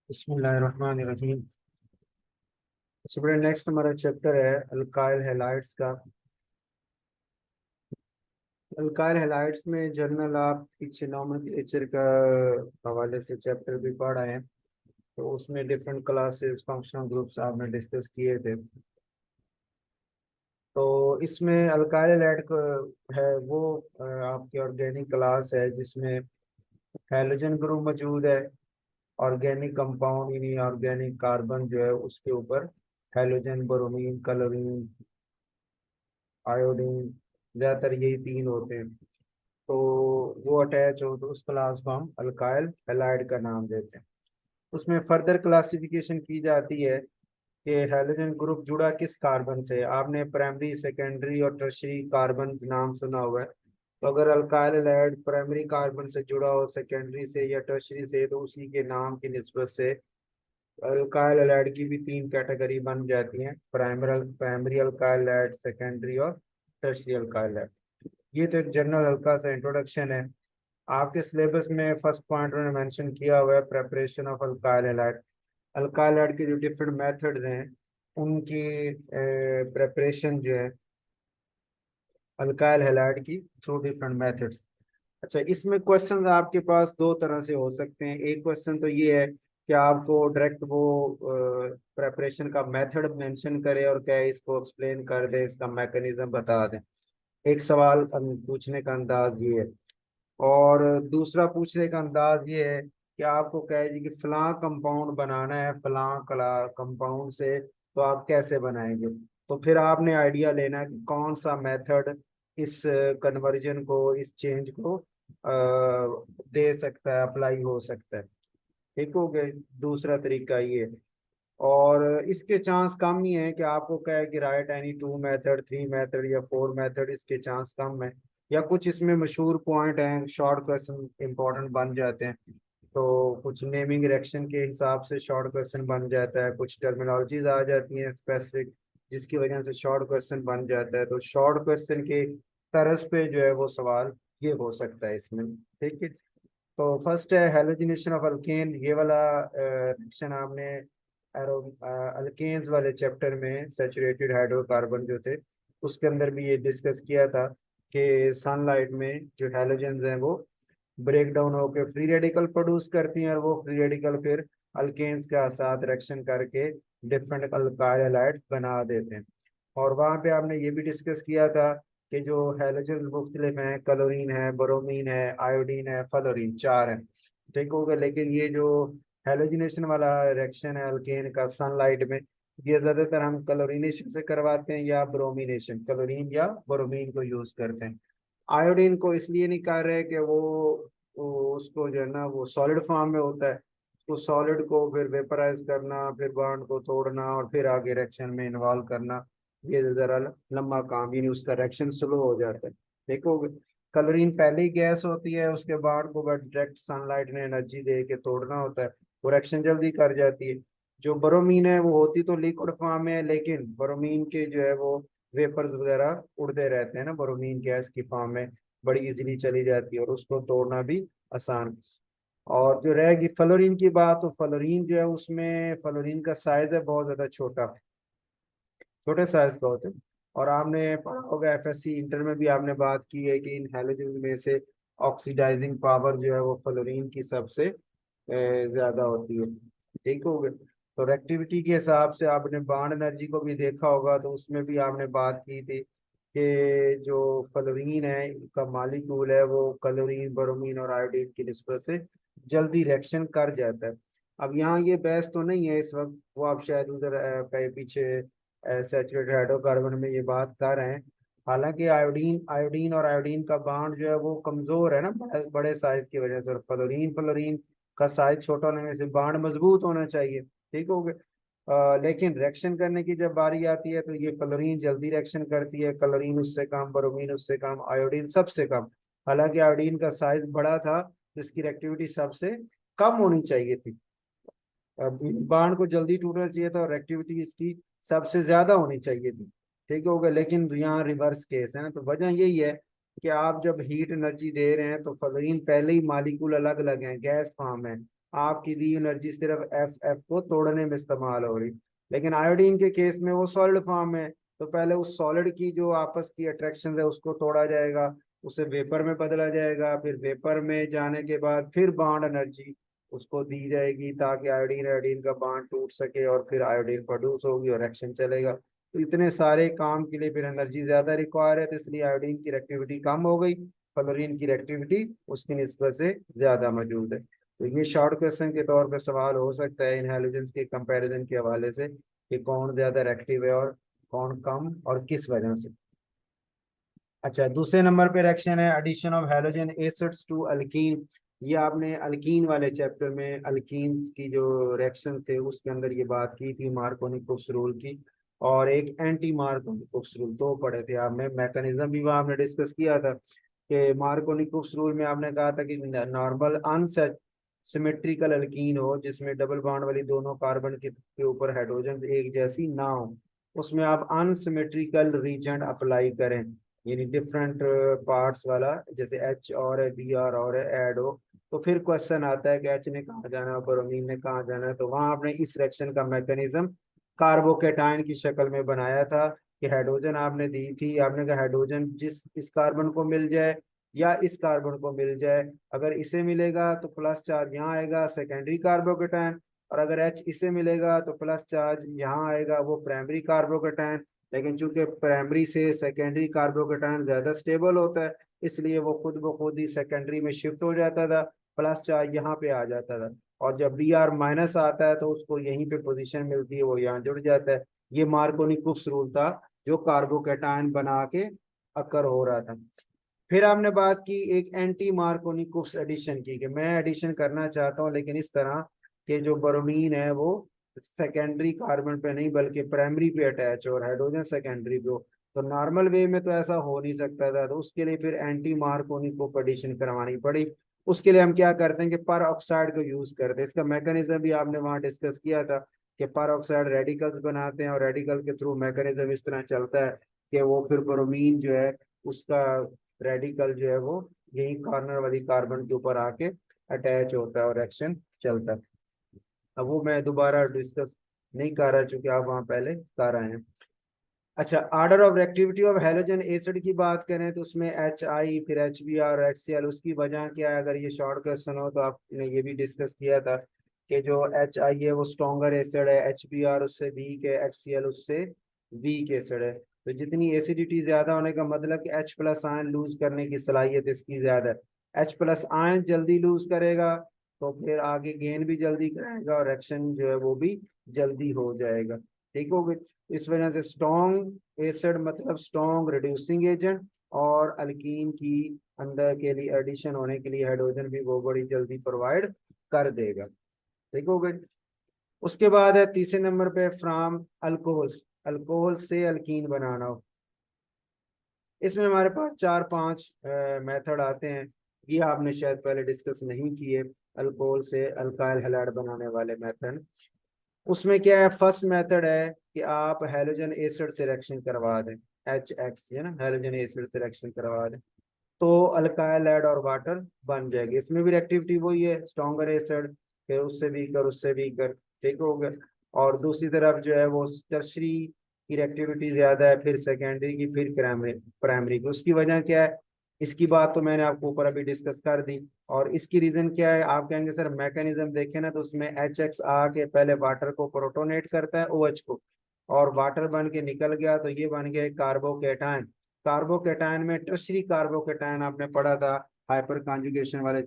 बिस्मिल्लाहिर्रहमानिर्रहीम। Student, next हमारा chapter है अल्काइल हैलाइड्स का। अल्काइल हैलाइड्स में जनरल आप पीछे नॉमेनक्लेचर का हवाले से चैप्टर भी पढ़ा है, तो उसमें डिफरेंट क्लासेस फंक्शनल ग्रुप्स आपने डिस्कस किए थे। तो इसमें अल्काइल हैलाइड है वो आपकी ऑर्गेनिक क्लास है जिसमें हैलोजन ग्रुप मौजूद है। ऑर्गेनिक कंपाउंड यानी ऑर्गेनिक कार्बन जो है उसके ऊपर हैलोजन, ब्रोमीन, क्लोरीन, आयोडीन, ज्यादातर यही तीन होते हैं। तो वो अटैच हो तो उस क्लास को हम अल्काइल हैलाइड का नाम देते हैं। उसमें फर्दर क्लासिफिकेशन की जाती है कि हैलोजन ग्रुप जुड़ा किस कार्बन से। आपने प्राइमरी, सेकेंडरी और टर्शरी कार्बन नाम सुना हुआ है। तो अगर अल्काइल हैलाइड प्राइमरी कार्बन से जुड़ा हो, सेकेंडरी से या टर्शरी से, तो उसी के नाम की निस्बत से अल्काइल हैलाइड की भी तीन कैटेगरी बन जाती हैं: प्राइमरी अल्काइल हैलाइड, सेकेंडरी और टर्शरी अल्काइल हैलाइड। ये तो एक जनरल हल्का सा इंट्रोडक्शन है। आपके सिलेबस में फर्स्ट पॉइंट में मेंशन किया हुआ है preparation of alkyl halide. Alkyl halide के जो डिफरेंट मेथड्स हैं उनकी प्रेपरेशन जो है अल्काइल हैलाइड की थ्रू डिफरेंट मेथड्स। अच्छा, इसमें क्वेश्चन आपके पास दो तरह से हो सकते हैं। एक क्वेश्चन तो ये है कि आपको डायरेक्ट वो प्रेपरेशन का मेथड मेंशन करे और क्या इसको एक्सप्लेन कर दे, इसका मैकेनिज्म बता दें। एक सवाल पूछने का अंदाज ये है। और दूसरा पूछने का अंदाज ये है कि आपको कहे जी कि फलां कंपाउंड बनाना है फलां कला कंपाउंड से, तो आप कैसे बनाएंगे। तो फिर आपने आइडिया लेना है कि कौन सा मेथड इस कन्वर्जन को, इस चेंज को दे सकता है, अप्लाई हो सकता है। ठीक हो गया। दूसरा तरीका ये। और इसके चांस कम ही है कि आपको कहे कि right any two method, three method या फोर मेथड, इसके चांस कम है। या कुछ इसमें मशहूर पॉइंट हैं, शॉर्ट क्वेश्चन इंपॉर्टेंट बन जाते हैं। तो कुछ नेमिंग रिएक्शन के हिसाब से शॉर्ट क्वेश्चन बन जाता है, कुछ टर्मिनोलॉजीज आ जाती हैं स्पेसिफिक जिसकी वजह से शॉर्ट क्वेश्चन बन जाता है। तो शॉर्ट क्वेश्चन के तरस पे जो है वो सवाल ये हो सकता है इसमें। ठीक है। तो फर्स्ट है हेलोजिनेशन ऑफ अल्केन। ये वाला रिएक्शन आपने अल्केन्स वाले चैप्टर में सैचुरेटेड हाइड्रोकार्बन जो थे उसके अंदर भी ये डिस्कस किया था कि सनलाइट में जो हैलोजेंस हैं वो ब्रेक डाउन होकर फ्री रेडिकल प्रोड्यूस करती हैं और वो फ्री रेडिकल फिर अल्केन्स के साथ रिएक्शन करके डिफरेंट अल्काइल हैलाइड्स बना देते हैं। और वहाँ पे आपने ये भी डिस्कस किया था कि जो हैलोजन मुख्तलिफ हैं, क्लोरीन है, ब्रोमीन है, आयोडीन है, फ्लोरीन, चार हैं। ठीक हो गया। लेकिन ये जो हैलोजिनेशन वाला रिएक्शन है अल्केन का सनलाइट में, ये ज्यादातर हम क्लोरीनेशन से करवाते हैं या ब्रोमिनेशन, क्लोरीन या ब्रोमीन को यूज करते हैं। आयोडीन को इसलिए नहीं कर रहे कि वो उसको जो है ना वो सॉलिड फॉर्म में होता है। तो सॉलिड को फिर वेपराइज करना, फिर बॉन्ड को तोड़ना और फिर आगे रिएक्शन में इन्वॉल्व करना, ये जरा लंबा काम, यानी उसका रिएक्शन स्लो हो जाता है। देखो, कलरीन पहले ही गैस होती है, उसके बाद को बस डायरेक्ट सनलाइट ने एनर्जी दे के तोड़ना होता है, वो रिएक्शन जल्दी कर जाती है। जो ब्रोमीन है वो होती तो लिक्विड फॉर्म में है, लेकिन ब्रोमीन के जो है वो वेपर्स वगैरह उड़ते रहते हैं ना, ब्रोमीन गैस की फॉर्म में बड़ी इजीली चली जाती है और उसको तोड़ना भी आसान। और जो रहेगी फ्लोरीन की बात, तो फ्लोरीन जो है उसमें फ्लोरीन का साइज है बहुत ज्यादा छोटा, छोटे साइज का होते हैं। और आपने पढ़ा होगा एफएससी इंटर में भी आपने बात की है कि इन हैलोजन में से ऑक्सीडाइजिंग पावर जो है वो फ्लोरीन की सबसे ज्यादा होती है। ठीक हो गया। तो रेक्टिविटी के हिसाब से आपने बॉन्ड एनर्जी को भी देखा होगा, तो उसमें भी आपने बात की थी कि जो फ्लोरीन है का मालिक्यूल है वो क्लोरीन, ब्रोमीन और आयोडीन की निस्बत से जल्दी रिएक्शन कर जाता है। अब यहाँ ये बहस तो नहीं है इस वक्त, वो आप शायद उधर कहीं पीछे सैचुरेटेड हाइड्रोकार्बन में ये बात कर रहे हैं। हालांकि आयोडीन आयोडीन और आयोडीन का बॉन्ड जो है वो कमजोर है ना, बड़े साइज की वजह से। और फ्लोरीन फ्लोरीन का साइज छोटा होने से बॉन्ड मजबूत होना चाहिए। ठीक हो गया। लेकिन रिएक्शन करने की जब बारी आती है तो ये फ्लोरीन जल्दी रिएक्शन करती है, क्लोरीन उससे कम, ब्रोमीन उससे कम, आयोडीन सबसे कम। हालांकि आयोडीन का साइज बड़ा था तो इसकी रिएक्टिविटी सबसे कम होनी चाहिए थी। बाण को जल्दी टूटना चाहिए था और एक्टिविटी इसकी सबसे ज्यादा होनी चाहिए थी। ठीक हो गया। लेकिन यहाँ रिवर्स केस है ना, तो वजह यही है कि आप जब हीट एनर्जी दे रहे हैं तो फ्लोरीन पहले ही मालिक्यूल अलग अलग हैं, गैस फॉर्म है। आपकी दी एनर्जी सिर्फ एफ एफ को तोड़ने में इस्तेमाल हो रही। लेकिन आयोडीन के केस में वो सॉलिड फॉर्म है, तो पहले उस सॉलिड की जो आपस की अट्रैक्शन है उसको तोड़ा जाएगा, उसे वेपर में बदला जाएगा, फिर वेपर में जाने के बाद फिर बॉन्ड एनर्जी उसको दी जाएगी ताकि आयोडीन आयोडीन का बॉन्ड टूट सके और फिर आयोडीन प्रोड्यूस होगी और एक्शन चलेगा। तो इतने सारे काम के लिए फिर एनर्जी ज्यादा रिक्वायर है, तो इसलिए आयोडीन की रिएक्टिविटी कम हो गई, फ्लोरीन की रिएक्टिविटी उसकी निस्बत से ज्यादा मौजूद है। तो ये शॉर्ट क्वेश्चन के तौर पर सवाल हो सकता है इन हैलोजेंस के कंपैरिजन के हवाले से कि कौन ज्यादा रिएक्टिव है और कौन कम और किस वजह से। अच्छा, दूसरे नंबर पे रिएक्शन है addition of halogen acids to alkene. ये आपने अल्कीन वाले चैप्टर में अल्कीन्स की जो रिएक्शन थे उसके अंदर ये बात की थी, मार्कोनिकुस रूल की, और एक एंटी मार्कोनिकुस रूल, दो पढ़े थे आपने। मैकेनिज्म भी वहाँ आपने डिस्कस किया था कि मार्कोनिकुस रूल में आपने कहा था कि नॉर्मल अनसिमेट्रिकल अल्कीन हो जिसमें डबल बॉन्ड वाली दोनों कार्बन के ऊपर हाइड्रोजन एक जैसी ना हो, उसमें आप अनसिमेट्रिकल रीजन अप्लाई करें, यानी डिफरेंट पार्ट्स वाला, जैसे एच और है, बी आर और है, ऐड हो, तो फिर क्वेश्चन आता है कि एच ने कहाँ जाना है, ब्रोमीन ने कहाँ जाना है। तो वहां आपने इस रिएक्शन का मैकेनिज्म कार्बोकेटाइन की शक्ल में बनाया था कि हाइड्रोजन आपने दी थी, आपने कहा हाइड्रोजन जिस इस कार्बन को मिल जाए या इस कार्बन को मिल जाए, अगर इसे मिलेगा तो प्लस चार्ज यहाँ आएगा सेकेंडरी कार्बोकेटाइन, और अगर एच इसे मिलेगा तो प्लस चार्ज यहाँ आएगा वो प्राइमरी कार्बोकेटाइन। लेकिन चूंकि प्राइमरी से सेकेंडरी कार्बोकेटाइन ज्यादा स्टेबल होता है, इसलिए वो खुद ब खुद ही सेकेंडरी में शिफ्ट हो जाता था, प्लस चार्ज यहाँ पे आ जाता था, और जब बी आर माइनस आता है तो उसको यहीं पे पोजीशन मिलती है, वो यहाँ जुड़ जाता है। ये मार्कोनिकुस रूल था जो कार्बोकेटाइन बना के अकर हो रहा था। फिर आपने बात की एक एंटी मार्कोनिकुस एडिशन की, कि मैं एडिशन करना चाहता हूँ लेकिन इस तरह के जो ब्रोमीन है वो सेकेंडरी कार्बन पे नहीं बल्कि प्राइमरी पे अटैच और हाइड्रोजन सेकेंडरी पे हो, तो नॉर्मल वे में तो ऐसा हो नहीं सकता था, तो उसके लिए फिर एंटी मार्कोनिको एडिशन करवानी पड़ी। उसके लिए हम क्या करते हैं कि पर ऑक्साइड को यूज करते हैं। इसका मैकेनिज्म भी आपने वहाँ डिस्कस किया था कि पर ऑक्साइड रेडिकल्स बनाते हैं और रेडिकल के थ्रू मैकेनिज्म इस तरह चलता है कि वो फिर ब्रोमीन जो है उसका रेडिकल जो है वो यही कॉर्नर वाली कार्बन के ऊपर आके अटैच होता है और एक्शन चलता है। अब वो मैं दोबारा डिस्कस नहीं कर रहा चूंकि आप वहां पहले कर रहे हैं। अच्छा, order of reactivity of halogen acid की बात करें तो उसमें एच आई फिर H B R H C L, उसकी वजह क्या है? अगर ये शॉर्ट क्वेश्चन हो तो आपने ये भी डिस्कस किया था कि जो एच आई है वो स्ट्रॉन्गर एसिड है, एच बी आर उससे वीक है, एच सी एल उससे वीक एसिड है। तो जितनी एसिडिटी ज्यादा होने का मतलब कि एच प्लस आयन लूज करने की सलाहियत इसकी ज्यादा है। एच प्लस आयन जल्दी लूज करेगा तो फिर आगे गेन भी जल्दी कराएगा और एक्शन जो है वो भी जल्दी हो जाएगा। ठीक हो गई? इस वजह से स्ट्रॉन्ग एसिड मतलब स्ट्रॉन्ग रिड्यूसिंग एजेंट, और अल्कीन की अंदर के लिए एडिशन होने के लिए हाइड्रोजन भी वो बड़ी जल्दी प्रोवाइड कर देगा। ठीक हो गई? उसके बाद है तीसरे नंबर पे फ्रॉम अल्कोहल, अल्कोहल से अल्कीन बनाना हो। इसमें हमारे पास चार पांच मेथड आते हैं, ये आपने शायद पहले डिस्कस नहीं किए, अल्कोहल से अल्काइल हैलाइड बनाने वाले मेथड। उसमें क्या है, फर्स्ट मेथड है कि आप हैलोजन एसिड से रिएक्शन करवा दें, एच एक्स है ना, हैलोजन एसिड से रिएक्शन करवा दें तो अल्काइल एड और वाटर बन जाएगी। इसमें भी रिएक्टिविटी वही है, स्ट्रॉन्गर एसिड फिर उससे वीकर उससे वीकर। ठीक हो गया? और दूसरी तरफ जो है वो टर्शरी की रिएक्टिविटी ज्यादा है, फिर सेकेंडरी की, फिर प्राइमरी प्राइमरी की। उसकी वजह क्या है? इसकी बात तो मैंने आपको ऊपर अभी डिस्कस कर दी। और इसकी रीजन क्या है? आप कहेंगे सर मैकेनिज्म देखे ना, तो उसमें एच एक्स आके पहले वाटर को प्रोटोनेट करता है ओ एच को, और वाटर बन के निकल गया तो ये बन गया कार्बोकेटायन। कार्बोकेटायन में टर्शरी कार्बोकेटायन आपने पढ़ा था हाइपर कॉन्जुगेशन वाले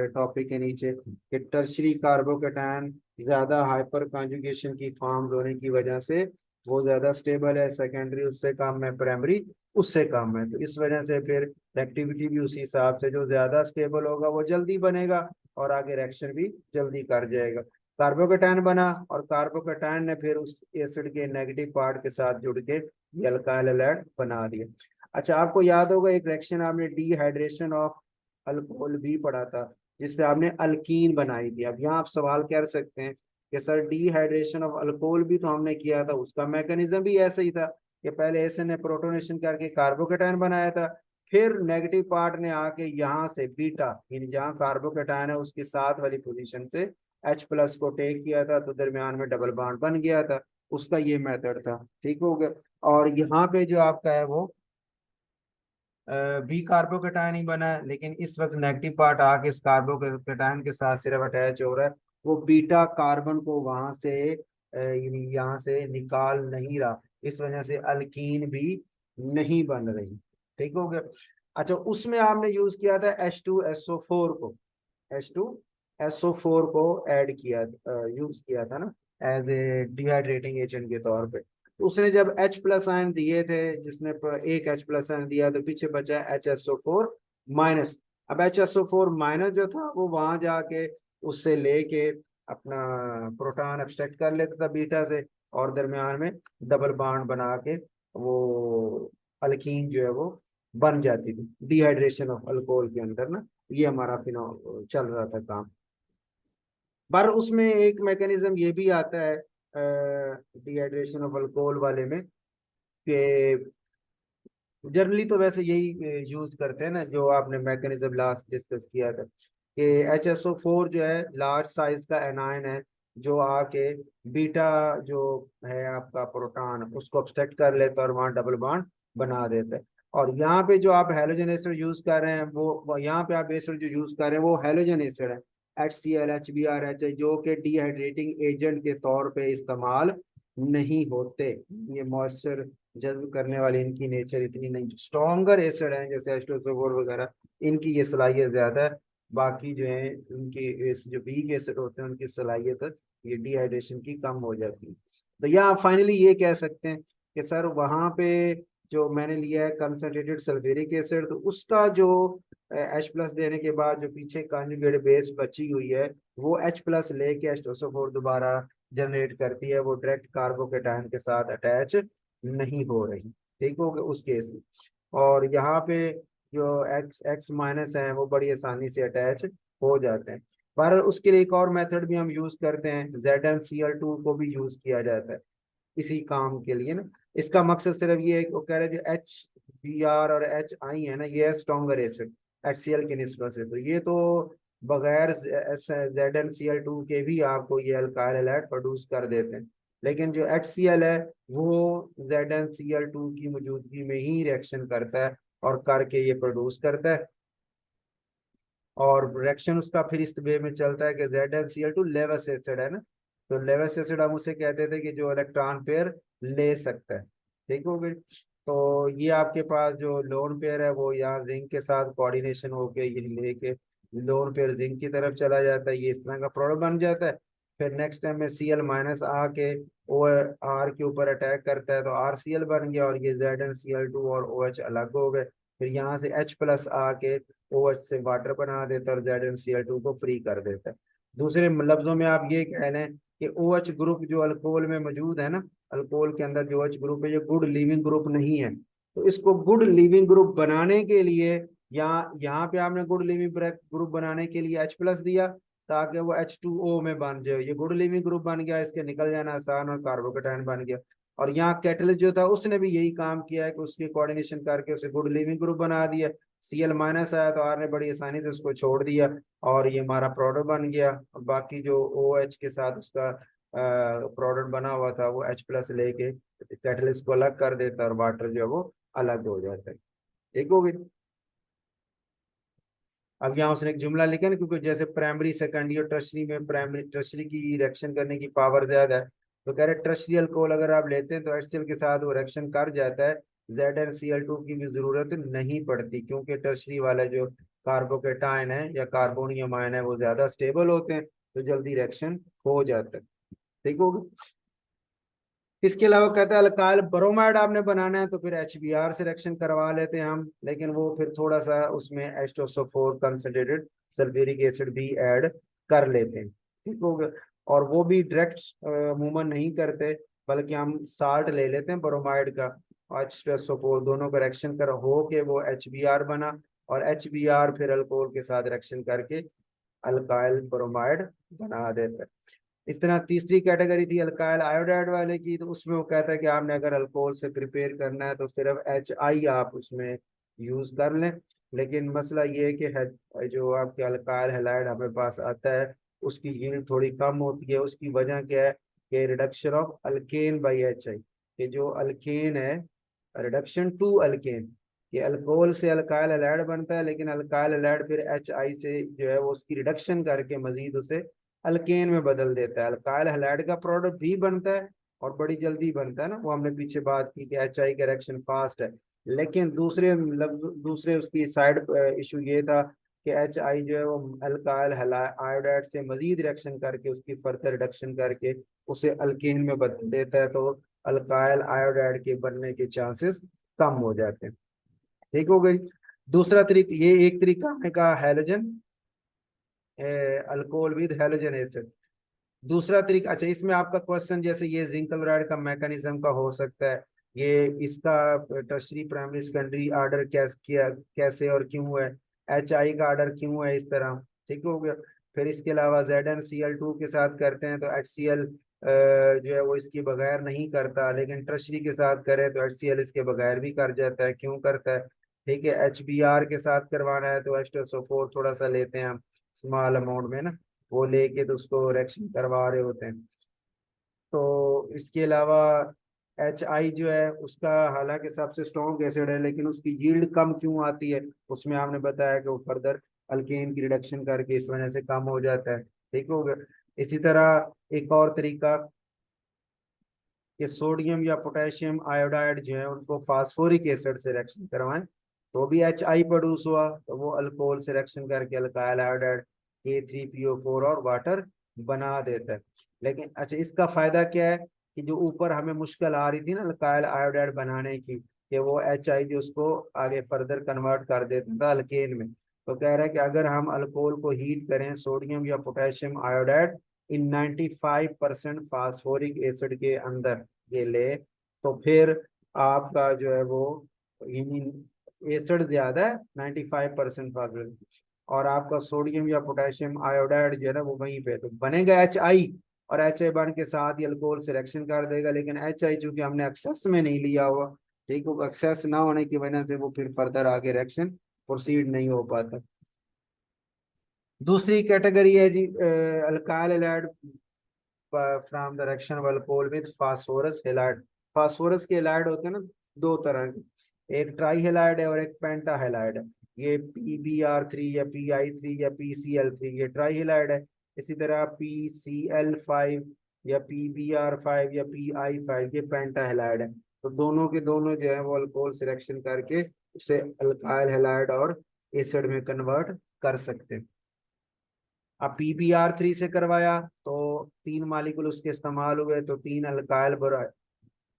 टॉपिक के नीचे, कि टर्शरी कार्बोकेटायन ज्यादा हाइपर कॉन्जुगेशन की फॉर्म होने की वजह से वो ज्यादा स्टेबल है, सेकेंडरी उससे कम है, प्राइमरी उससे कम है। तो इस वजह से फिर एक्टिविटी भी उसी हिसाब से, जो ज्यादा स्टेबल होगा वो जल्दी बनेगा और आगे रिएक्शन भी जल्दी कर जाएगा। कार्बोकेटायन बना और कार्बोकेटायन ने फिर उस एसिड के नेगेटिव पार्ट के साथ जुड़ के ये अल्काइल हैलाइड बना दिया। अच्छा, आपको याद होगा एक रिएक्शन आपने डिहाइड्रेशन ऑफ अल्कोहल भी पढ़ा था जिससे आपने अल्कीन बनाई थी। अब यहाँ आप सवाल कर सकते हैं कि सर डिहाइड्रेशन ऑफ अल्कोहल भी तो हमने किया था, उसका मैकेनिज्म भी ऐसा ही था कि पहले एसिड ने प्रोटोनेशन करके कार्बोकेटायन बनाया था, फिर नेगेटिव पार्ट ने आके यहाँ से बीटा, यानी जहाँ कार्बोकेटायन है उसके साथ वाली पोजीशन से H+ को टेक किया था तो दरमियान में डबल बॉन्ड बन गया था, उसका ये मेथड था। ठीक हो गया। और यहाँ पे जो आपका है वो बी कार्बोकेटायन ही बना है, लेकिन इस वक्त नेगेटिव पार्ट आके इस कार्बोकेटायन के साथ सिर्फ अटैच हो रहा है, वो बीटा कार्बन को वहां से यहाँ से निकाल नहीं रहा, इस वजह से अल्कीन भी नहीं बन रही। ठीक हो गया। अच्छा, उसमें आपने यूज किया था H2SO4 को, H2SO4 को ऐड किया, यूज किया था ना, एज ए डिहाइड्रेटिंग एजेंट के तौर पे। तो उसने जब H+ आयन दिए थे, जिसने एक H+ आयन दिया, तो पीछे बचा HSO4-। अब HSO4- जो था वो वहां जाके उससे लेके अपना प्रोटॉन एब्स्ट्रैक्ट कर लेता था बीटा से, और दरमियान में डबल बॉन्ड बना के वो अल्कीन जो है वो बन जाती थी डिहाइड्रेशन ऑफ अल्कोहल के अंदर ना। ये हमारा फिनो चल रहा था काम। पर उसमें एक मैकेनिज्म ये भी आता है डिहाइड्रेशन ऑफ अल्कोहल वाले में, कि जनरली तो वैसे यही यूज करते हैं ना, जो आपने मैकेनिज्म लास्ट डिस्कस किया था, कि HSO4 जो है लार्ज साइज का एनायन है, जो आके बीटा जो है आपका प्रोटॉन उसको ऑब्स्ट्रक्ट कर लेता है और वहां डबल बॉन्ड बना देता है। और यहाँ पे जो आप हैलोजन एसिड यूज कर रहे हैं, वो यहाँ पे आप एसिड जो यूज कर रहे हैं वो हैलोजन एसिड है, HCl HBr HI, जो कि डिहाइड्रेटिंग एजेंट के तौर पे इस्तेमाल नहीं होते। ये मॉइस्चर जज्ब करने वाली इनकी नेचर इतनी नहीं, स्ट्रॉन्गर एसिड है जैसे H2SO4 वगैरह, इनकी ये सलाहियत ज्यादा है। बाकी जो है उनके जो वीक एसिड होते हैं उनकी सलाहियत ये डिहाइड्रेशन की कम हो जाती है। तो यहाँ फाइनली ये कह सकते हैं कि सर वहां पे जो मैंने लिया है कंसंट्रेटेड सल्फ्यूरिक एसिड, तो उसका जो H+ देने के बाद जो पीछे कॉन्जुगेट बेस बची हुई है, वो H+ लेके H2SO4 दोबारा जनरेट करती है, वो डायरेक्ट कार्बोकेटायन के साथ अटैच नहीं हो रही। ठीक हो गया उस केस में। और यहाँ पे जो X- है वो बड़ी आसानी से अटैच हो जाते हैं। पर उसके लिए एक और मेथड भी हम यूज करते हैं, ZnCl2 को भी यूज किया जाता है इसी काम के लिए ना। इसका मकसद सिर्फ ये है कि वो कह रहे हैं जो HBr और HI है ना, ये है स्ट्रॉन्गर एसिड HCl की निस्बत से, तो ये तो बगैर ZnCl2 के भी आपको ये अल्काइल हैलाइड प्रोड्यूस कर देते हैं। लेकिन जो HCl है वो ZnCl2 की मौजूदगी में ही रिएक्शन करता है, और करके ये प्रोड्यूस करता है। और रिएक्शन उसका फिर इस वे में चलता है कि ZnCl2 लेवस एसिड है ना, तो लेवस एसिड हम उसे कहते थे कि जो इलेक्ट्रॉन पेयर ले सकता है। ठीक हो गई। तो ये आपके पास जो लोन पेयर है वो यहाँ जिंक के साथ कोऑर्डिनेशन होके ये लेके लोन पेयर जिंक की तरफ चला जाता है, ये इस तरह का प्रोडक्ट बन जाता है। फिर नेक्स्ट टाइम में Cl- आके ओ आर के ऊपर अटैक करता है, तो RCl बन गया, और ये ZnCl2 और OH अलग हो गए। फिर यहाँ से H+ आके OH से वाटर बना देता है और ZnCl2 को फ्री कर देता है। दूसरे लफ्जों में आप ये कह लें कि OH ग्रुप जो अल्कोहल में मौजूद है ना, अल्कोहल के अंदर जो OH ग्रुप है ये गुड लिविंग ग्रुप नहीं है। तो इसको गुड लिविंग ग्रुप बनाने के लिए, यहाँ पे आपने गुड लिविंग ग्रुप बनाने के लिए H+ दिया, ताकि वो H2O में बन जाए, ये गुड लिविंग ग्रुप बन गया, इसके निकल जाना आसान, और कार्बोकेटायन बन गया। और यहाँ कैटलिस्ट जो था उसने भी यही काम किया है कि उसकी कोऑर्डिनेशन करके उसे गुड लिविंग ग्रुप बना दिया। Cl- आया तो आर ने बड़ी आसानी से उसको छोड़ दिया, और ये हमारा प्रोडक्ट बन गया। और बाकी जो OH के साथ उसका प्रोडक्ट बना हुआ था वो H+ लेके कैटलिस्ट को अलग कर देता है, और वाटर जो है वो अलग हो जाता है। ठीक होगी। अब यहाँ उसने एक जुमला लिखा ना, क्योंकि जैसे प्राइमरी सेकेंडरी और टर्शरी में, प्राइमरी टर्शरी की रिएक्शन करने की पावर ज्यादा है, तो कह रहे टर्शरी अल्कोहल अगर आप लेते हैं तो HCl के साथ वो रिएक्शन कर जाता है, ZnCl2 की भी जरूरत नहीं पड़ती, क्योंकि टर्शरी वाला जो कार्बोकेटायन है या कार्बोनियम आयन है वो ज्यादा स्टेबल होते हैं, तो जल्दी रिएक्शन हो जाता है। ठीक होगा। इसके अलावा कहता है अल्काइल ब्रोमाइड आपने बनाना है तो फिर HBr से रिएक्शन करवा लेते हैं हम, लेकिन वो फिर थोड़ा सा उसमें H2SO4 कंसंट्रेटेड सल्फ्यूरिक एसिड भी ऐड कर लेते हैं। ठीक हो गया। और वो भी डायरेक्ट मूवमेंट नहीं करते, बल्कि हम साल्ट ले लेते हैं ब्रोमाइड का, H2SO4 दोनों का रिएक्शन कर हो के वो HBr बना, और HBr फिर अल्कोहल के साथ रिएक्शन करके अल्काइल ब्रोमाइड बना देता है। इस तरह तीसरी कैटेगरी थी अल्काइल आयोडाइड वाले की, तो उसमें वो कहता है कि आपने अगर अल्कोहल से प्रिपेयर करना है तो सिर्फ HI आप उसमें यूज कर लें। लेकिन मसला ये है कि जो आपके अल्काइल हैलाइड हमें पास आता है उसकी यील्ड थोड़ी कम होती है। उसकी वजह क्या है कि reduction of alkane by H I, कि जो अल्केन है, रिडक्शन टू अल्केन, ये अल्कोहल से अल्काइल हैलाइड बनता है, लेकिन अल्काइल हैलाइड फिर एच आई से जो है वो उसकी रिडक्शन करके मजीद उसे अल्केन में बदल देता है। अल्काइल हैलाइड का प्रोडक्ट भी बनता है और बड़ी जल्दी बनता है ना, वो हमने पीछे बात की कि एच आई का रिएक्शन फास्ट है। लेकिन दूसरे दूसरे उसकी साइड इशू ये था कि एच आई जो है वो अल्काइल आयोडाइड से मजीद रिएक्शन करके उसकी फर्दर रिडक्शन करके उसे अल्केन में बदल देता है, तो अल्काइल आयोडाइड के बनने के चांसेस कम हो जाते हैं। ठीक हो गई। दूसरा तरीका, ये एक तरीका हमने कहा halogen alcohol with halogen acid. दूसरा तरीका, अच्छा इसमें आपका क्वेश्चन जैसे ये जिंक क्लोराइड का मैकेनिज्म का हो सकता है, ये इसका टर्शरी प्राइमरी सेकेंडरी आर्डर कैसे और क्यों है, एच आई का आर्डर क्यों है इस तरह। ठीक हो गया। फिर इसके अलावा ZnCl2 के साथ करते हैं तो HCl जो है वो इसके बगैर नहीं करता, लेकिन टर्शरी के साथ करे तो HCl इसके बगैर भी कर जाता है, क्यों करता है। ठीक है। HBr के साथ करवाना है तो H2SO4 थोड़ा सा लेते हैं हम स्मॉल अमाउंट में ना, वो लेके तो उसको रिएक्शन करवा रहे होते हैं। तो इसके अलावा एच आई जो है उसका हालांकि सबसे स्ट्रॉन्ग एसिड है, लेकिन उसकी यील्ड कम क्यों आती है, उसमें आपने बताया कि वो फर्दर अल्केन की रिडक्शन करके इस वजह से कम हो जाता है। ठीक हो गया। इसी तरह एक और तरीका कि सोडियम या पोटेशियम आयोडाइड जो है उनको फास्फोरिक एसिड से रिएक्शन करवाएं तो भी एच आई प्रोड्यूस हुआ, तो वो अल्कोहल से रिएक्शन करके अल्काइल आयोडाइड K3PO4 और वाटर बना देता है। लेकिन अच्छा इसका फायदा क्या है कि जो ऊपर हमें मुश्किल आ रही थी ना अल्काइल आयोडाइड बनाने की, कि वो एच आई जो उसको आगे फर्दर कन्वर्ट कर देता था अल्केन में, तो कह रहा है कि अगर हम अल्कोहल को हीट करें सोडियम या पोटेशियम आयोडाइड इन 95% फास्फोरिक एसिड के अंदर ये ले, तो फिर आपका जो है वो एसिड ज्यादा है 95% फास्फोरिक, और आपका सोडियम या पोटेशियम आयोडाइड जो है ना वो वहीं पे तो बनेगा एच आई, और एच आई बन के साथ ही अल्कोहल से रिएक्शन कर देगा, लेकिन एच आई चूंकि हमने एक्सेस में नहीं लिया हुआ, ठीक है, एक्सेस ना होने की वजह से वो फिर फर्दर आगे रिएक्शन प्रोसीड नहीं हो पाता। दूसरी कैटेगरी है जी alkyl halide from the reaction of alcohol with phosphorus halide. Phosphorus के हैलाइड होते हैं ना दो तरह के, एक ट्राई हैलाइड है और एक पेंटा हैलाइड है। ये PBr3 या PI3 या PCl3 ये ट्राई हैलाइड है। इसी तरह PCl5 या PBr5 या PI5 ये पेंटा हैलाइड है। तो दोनों के दोनों जो है वो अल्कोहल सिलेक्शन करके उसे अल्काइल हैलाइड और एसिड में कन्वर्ट कर सकते हैं। अब PBr3 से करवाया तो 3 मालिक्यूल उसके इस्तेमाल हुए, तो 3 अल्काइल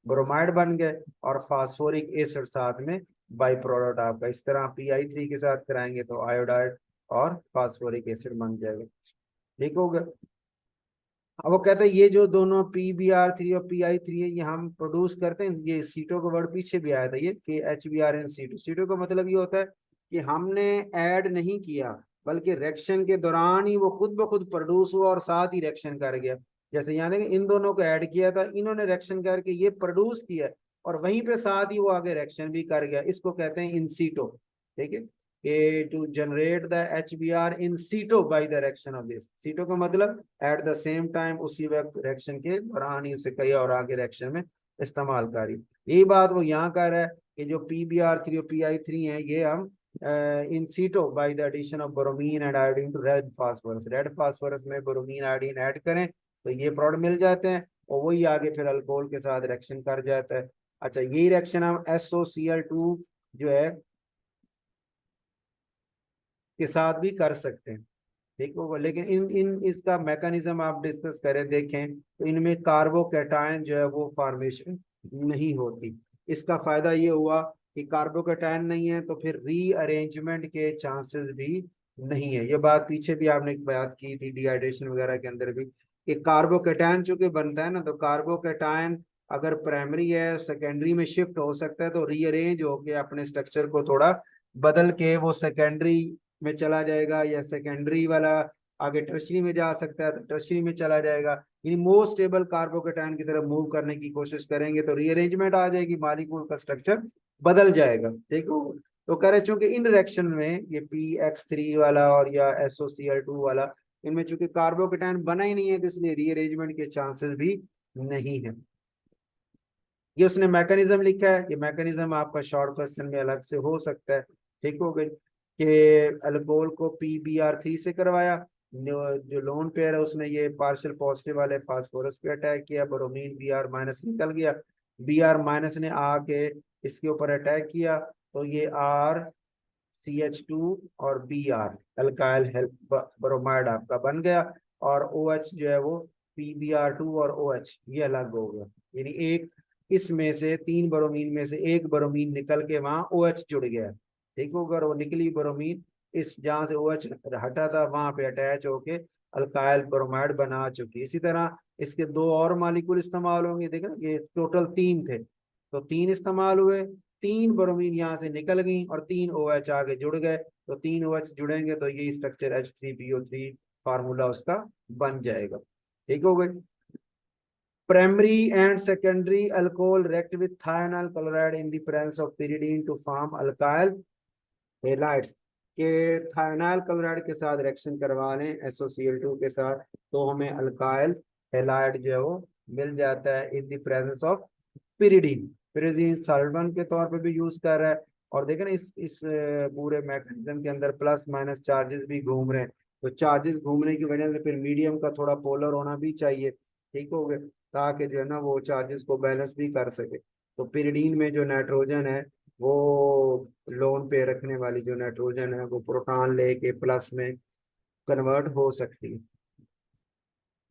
ब्रोमाइड बन गए और फास्फोरिक एसिड साथ में बाई प्रोडक्ट आपका। इस तरह PI3 के साथ कराएंगे तो आयोडाइड और फास्फोरिक एसिड बन जाएगा। ठीक हो गया। अब वो कहते हैं ये जो दोनों PBr3 और PI3 है ये हम प्रोड्यूस करते हैं, ये सीटो का वर्ड पीछे भी आया था, ये KHBrNC2। सीटो का मतलब ये होता है कि हमने ऐड नहीं किया, बल्कि रिएक्शन के दौरान ही वो खुद ब खुद प्रोड्यूस हुआ और साथ ही रिएक्शन कर गया। जैसे यहाँ देखें इन दोनों को ऐड किया था, इन्होंने रिएक्शन करके ये प्रोड्यूस किया और वहीं पे साथ ही वो आगे रिएक्शन भी कर गया, इसको कहते हैं इन सीटो। ठीक है। To generate the HBr in situ by the reaction of this. सीटो का मतलब एट द सेम टाइम, उसी वक्त रिएक्शन के दौरान ही उसे कई और आगे रिएक्शन में इस्तेमाल करी। यही बात वो यहाँ कर रहा है कि जो PBr3 और PI3 है ये हम in situ by the addition of bromine and iodine to red phosphorus, red phosphorus में बोरोमीन आयोडीन ऐड करें तो ये प्रोडक्ट मिल जाते हैं और वही आगे फिर अल्कोहल के साथ रिएक्शन कर जाता है। अच्छा यही रिएक्शन हम SOCl2 जो है के साथ भी कर सकते हैं। ठीक होगा। लेकिन इन इन इसका मैकेनिज्म आप डिस्कस करें देखें तो इनमें कार्बोकैटायन जो है वो फॉर्मेशन नहीं होती। इसका फायदा ये हुआ कि कार्बोकैटायन नहीं है तो फिर रीअरेंजमेंट के चांसेस भी नहीं है। ये बात पीछे भी आपने बात की थी डिहाइड्रेशन वगैरह के अंदर भी, कि कार्बोकैटायन चूंकि बनता है ना, तो कार्बोकैटायन अगर प्राइमरी है सेकेंडरी में शिफ्ट हो सकता है, तो रीअरेंज होके अपने स्ट्रक्चर को थोड़ा बदल के वो सेकेंडरी में चला जाएगा, या सेकेंडरी वाला आगे टर्शरी में जा सकता है तो टर्शरी में चला जाएगा। यानी मोस्ट स्टेबल कार्बोकेटायन की तरफ मूव करने की कोशिश करेंगे तो रीअरेंजमेंट आ जाएगी, मॉलिक्यूल का स्ट्रक्चर बदल जाएगा। ठीक हो। तो कह रहे चूंकि इन रिएक्शन में ये PX3 वाला और या SOCl2 वाला इनमें चूंकि कार्बोकेटायन बना ही नहीं है तो इसलिए रीअरेंजमेंट के चांसेस भी नहीं है। ये उसने मैकेनिज्म लिखा है, ये मैकेनिज्म आपका शॉर्ट क्वेश्चन में अलग से हो सकता है। ठीक हो गई कि अल्कोहल को PbR3 से करवाया, जो लोन पेयर है उसने ये पार्शियल पॉजिटिव वाले फास्फोरस पे अटैक किया, ब्रोमीन Br- निकल गया, Br- ने आके इसके ऊपर अटैक किया, तो ये CH2 और Br अल्काइल हेल्प ब्रोमाइड आपका बन गया, और OH जो है वो PbR2 और OH ये अलग हो गया। यानी एक इसमें से तीन ब्रोमीन में से एक ब्रोमीन निकल के वहां OH जुड़ गया। ठीक होगा, और वो निकली ब्रोमीन इस जहां से OH हटा था वहां पे अटैच होके अल्काइल ब्रोमाइड बना चुकी। इसी तरह इसके दो और मालिक्यूल इस्तेमाल होंगे, देखा ये टोटल तीन थे, तो तीन इस्तेमाल हुए, तीन ब्रोमीन यहाँ से निकल गई और तीन OH आगे जुड़ गए, तो तीन OH जुड़ेंगे तो ये स्ट्रक्चर H3PO3 फार्मूला उसका बन जाएगा। ठीक हो गई। Primary and secondary alcohol react with thionyl chloride in the presence of pyridine to form alkyl halides के थायनाइल क्लोराइड के साथ रिएक्शन करवा लें SOCl2 के साथ, तो हमें अल्काइल हेलाइड जो है वो मिल जाता है in the presence of pyridine. Pyridine solvent के तौर पे भी यूज कर रहा है, और देखें ना इस पूरे मैकेनिज्म के अंदर प्लस माइनस चार्जेस भी घूम रहे हैं, तो चार्जेस घूमने की वजह से फिर मीडियम का थोड़ा पोलर होना भी चाहिए। ठीक हो गए, ताकि जो है ना वो चार्जेस को बैलेंस भी कर सके। तो पिरिडीन में जो नाइट्रोजन है वो लोन पे रखने वाली जो नाइट्रोजन है वो प्रोटॉन लेके प्लस में कन्वर्ट हो सकती है।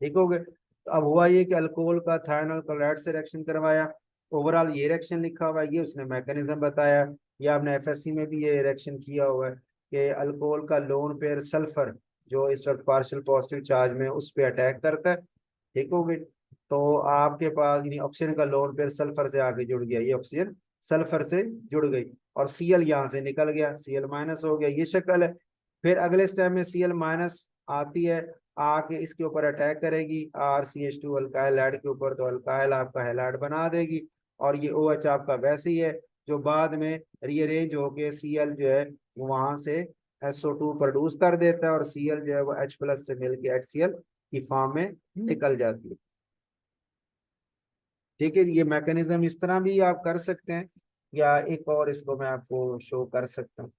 ठीक हो गए, तो अब हुआ ये कि अल्कोहल का थायनल क्लोराइड से रिएक्शन करवाया, ओवरऑल ये रिएक्शन लिखा हुआ है, ये उसने मैकेनिज्म बताया। ये आपने FSC में भी ये रिएक्शन किया हुआ है कि अल्कोहल का लोन पेयर सल्फर जो इस वक्त पार्शियल पॉजिटिव चार्ज में उस पर अटैक करता है। ठीक हो गई, तो आपके पास यानी ऑक्सीजन का लोन पेयर सल्फर से आगे जुड़ गया, ये ऑक्सीजन सल्फर से जुड़ गई, और Cl यहाँ से निकल गया, Cl- हो गया, ये शक्ल है। फिर अगले स्टेप में Cl- आती है, आके इसके ऊपर अटैक करेगी RCH2 अल्काइल हैलाइड के ऊपर, तो अल्काइल आपका हैलाइड बना देगी, और ये OH आपका वैसे ही है जो बाद में रीअरेंज होके Cl जो है वहां से SO2 प्रोड्यूस कर देता है, और Cl जो है वो H+ से मिलके HCl की फॉर्म में निकल जाती है। ठीक है, ये मैकेनिज्म इस तरह भी आप कर सकते हैं, या एक और इसको मैं आपको शो कर सकता हूँ।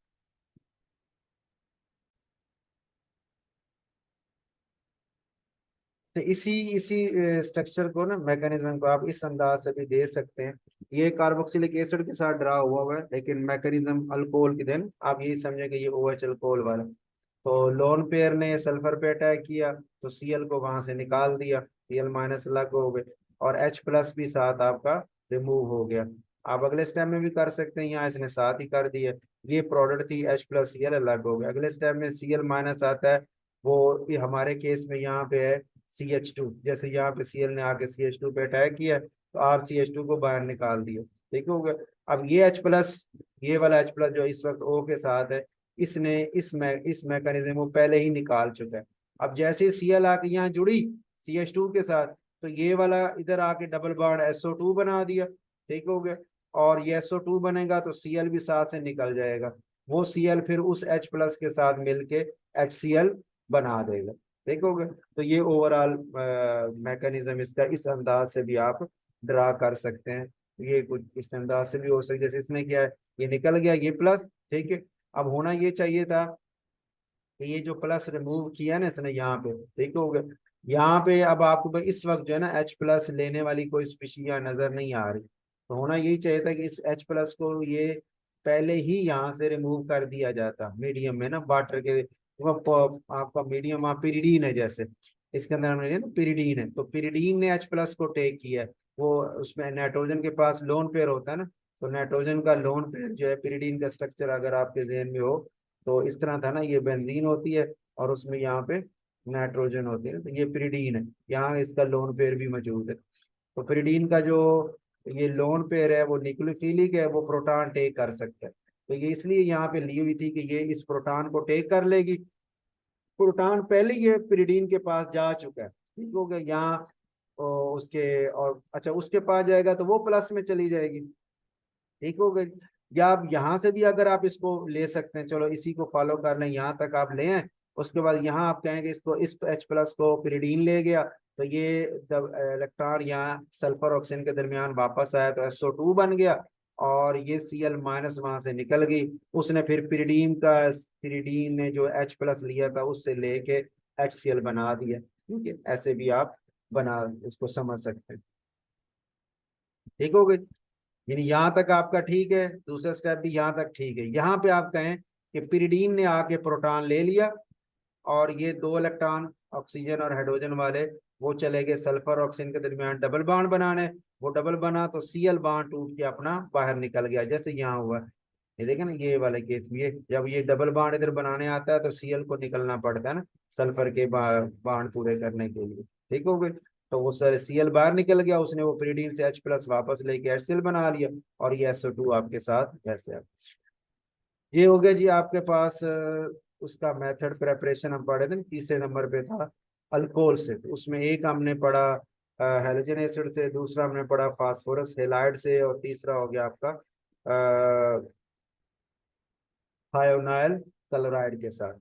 तो इसी इसी स्ट्रक्चर को ना मैकेनिज्म को आप इस अंदाज से भी दे सकते हैं। ये कार्बोक्सिलिक एसिड के साथ ड्रा हुआ है, लेकिन मैकेनिज्म अल्कोहल की देन आप यही समझे कि ये OH अल्कोहल वाला। तो लोन पेयर ने सल्फर पे अटैक किया तो Cl को वहां से निकाल दिया, Cl- अलग हो गए, और H+ भी साथ आपका रिमूव हो गया। आप अगले स्टेप में भी कर सकते हैं, यहाँ इसने साथ ही कर दिया, ये प्रोडक्ट थी H+Cl अलग हो गया। अगले स्टेप में Cl- आता है, वो ये हमारे केस में यहाँ पे है CH2, जैसे यहाँ पे Cl ने आके CH2 पे अटैक किया तो RCH2 को बाहर निकाल दिया। ठीक हो गया, अब ये H+, ये वाला H+ जो इस वक्त O के साथ है, इसने इस मैकेनिज्म को पहले ही निकाल चुका है। अब जैसे Cl आके यहाँ जुड़ी CH2 के साथ, तो ये वाला इधर आके डबल बॉन्ड SO2 बना दिया। ठीक हो गया, और ये SO2 बनेगा तो Cl भी साथ से निकल जाएगा, वो Cl फिर उस H+ के साथ मिलके HCl बना देगा। ठीक हो गया, तो ये ओवरऑल मैकेनिज्म इसका इस अंदाज से भी आप ड्रा कर सकते हैं। ये कुछ इस अंदाज से भी हो सकता है, जैसे इसने किया है, ये निकल गया ये प्लस। ठीक है, अब होना ये चाहिए था कि ये जो प्लस रिमूव किया ना इसने यहाँ पे, ठीक हो गया, यहाँ पे अब आपको इस वक्त जो है ना H+ लेने वाली कोई स्पीशीज नजर नहीं आ रही, तो होना यही चाहिए था कि इस H+ को ये पहले ही यहाँ से रिमूव कर दिया जाता मीडियम में ना वाटर के, आपका मीडियम आप पिरिडीन है, जैसे इसके अंदर हमने ना पिरिडीन है, तो पिरिडीन ने H+ को टेक किया है, वो उसमें नाइट्रोजन के पास लोन पेयर होता है ना, तो नाइट्रोजन का लोन पेयर जो है पिरिडीन का स्ट्रक्चर अगर आपके जहन में हो तो इस तरह था ना, ये बेंजीन होती है और उसमें यहाँ पे नाइट्रोजन होती है, तो ये पिरिडीन है, यहाँ इसका लोन पेयर भी मौजूद है। तो पिरिडीन का जो ये लोन पेयर है वो न्यूक्लियोफिलिक है, वो प्रोटॉन टेक कर सकता है, तो ये इसलिए यहाँ पे ली हुई थी कि ये इस प्रोटॉन को टेक कर लेगी। प्रोटॉन पहले ये पिरिडीन के पास जा चुका है। ठीक हो गया, यहाँ उसके और अच्छा उसके पास जाएगा तो वो प्लस में चली जाएगी। ठीक हो गई, या आप यहाँ से भी अगर आप इसको ले सकते हैं, चलो इसी को फॉलो कर लें, यहाँ तक आप ले आए, उसके बाद यहाँ आप कहेंगे इसको, इस H प्लस को पिरिडीन ले गया, तो ये इलेक्ट्रॉन यहाँ सल्फर ऑक्सीजन के दरमियान वापस आया तो SO2 बन गया, और ये Cl माइनस वहां से निकल गई। उसने फिर पिरिडीन ने जो H प्लस लिया था उससे लेके HCl बना दिया। ठीक है, ऐसे भी आप बना इसको समझ सकते हैं। ठीक हो गई, यानी यहाँ तक आपका ठीक है, दूसरा स्टेप भी यहाँ तक ठीक है। यहाँ पे आप कहें कि पिरिडीन ने आके प्रोटॉन ले लिया, और ये दो इलेक्ट्रॉन ऑक्सीजन और हाइड्रोजन वाले वो चले गए सल्फर ऑक्सीजन के दरमियान डबल बॉन्ड बनाने। वो डबल बना तो Cl बॉन्ड टूट के अपना बाहर निकल गया, जैसे यहाँ हुआ। ये देखें ना, ये वाले केस में ये जब ये डबल बॉन्ड इधर बनाने आता है तो Cl को निकलना पड़ता है ना, सल्फर के बॉन्ड पूरे करने के लिए। ठीक हो गए, तो वो सर Cl बाहर निकल गया, उसने वो पिरिडीन से H प्लस वापस लेके HCl बना लिया, और ये SO2 आपके साथ ऐसे है। ये हो गया जी आपके पास उसका मेथड प्रेपरेशन हम पढ़े थे ना, तीसरे नंबर पे था अल्कोहल से। तो उसमें एक हमने पढ़ा हेलोजन एसिड से, दूसरा हमने पढ़ा फास्फोरस हेलाइड से, और तीसरा हो गया आपका थायोनाइल क्लोराइड के साथ।